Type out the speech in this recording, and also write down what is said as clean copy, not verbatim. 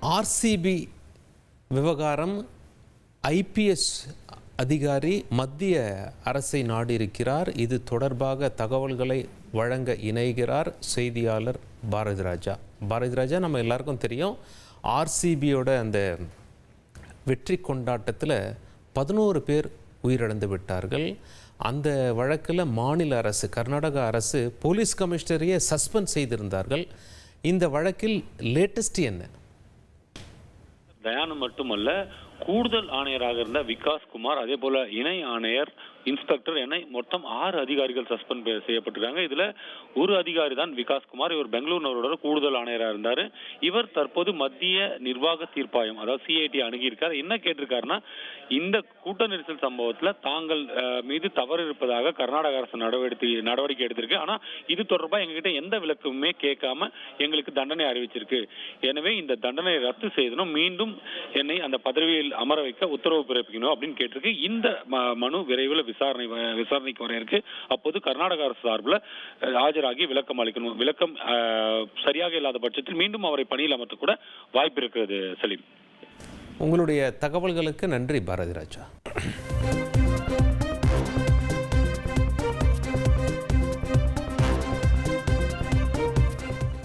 RCB விவகாரம், IPS அதிகாரி மத்திய அரசை நாடியிருக்கிறார். இது தொடர்பாக தகவல்களை வழங்க இணைகிறார் செய்தியாளர் பாரதி ராஜா. பாரதி ராஜா, நம்ம எல்லாருக்கும் தெரியும், ஆர்சிபியோட அந்த வெற்றி கொண்டாட்டத்தில் 11 பேர் உயிரிழந்து விட்டார்கள். அந்த வழக்கில் மாநில அரசு, கர்நாடக அரசு போலீஸ் கமிஷனரையே சஸ்பெண்ட் செய்திருந்தார்கள். இந்த வழக்கில் லேட்டஸ்ட் என்ன? தயானு மட்டுமல்ல, கூடுதல் ஆணையராக இருந்த விகாஸ் குமார், அதே போல இணை ஆணையர், இன்ஸ்பெக்டர் என மொத்தம் 6 அதிகாரிகள் சஸ்பெண்ட் செய்யப்பட்டிருக்காங்க. இதுல ஒரு அதிகாரி தான் விகாஸ் குமார். இவர் பெங்களூரு கூடுதல் ஆணையராக இருந்தார். இவர் தற்போது மத்திய நிர்வாக தீர்ப்பாயம், அதாவது சிஐடி அணுகியிருக்கார். என்ன கேட்டிருக்காருன்னா, இந்த கூட்ட நெரிசல் சம்பவத்தில் தாங்கள் மீது தவறு இருப்பதாக கர்நாடக அரசு நடவடிக்கை எடுத்திருக்கு. ஆனா இது தொடர்பாக எங்ககிட்ட எந்த விளக்கமுமே கேட்காம எங்களுக்கு தண்டனை அறிவிச்சிருக்கு. எனவே இந்த தண்டனை ரத்து செய்தனும், மீண்டும் என்னை அந்த பதவியில் அமர வைக்க உத்தரவு பிறப்பிக்கணும் அப்படின்னு கேட்டிருக்கு. இந்த மனு விரைவில் விசாரணைக்கு வர இருக்கு. அப்போது கர்நாடக அரசு சார்பில் ஆஜராகி விளக்கம் அளிக்கணும். விளக்கம் சரியாக இல்லாத பட்சத்தில் மீண்டும் அவரை பணியில் அமர்த்த கூட வாய்ப்பு இருக்கிறது. சலீம், உங்களுடைய தகவல்களுக்கு நன்றி பாரதி ராஜா.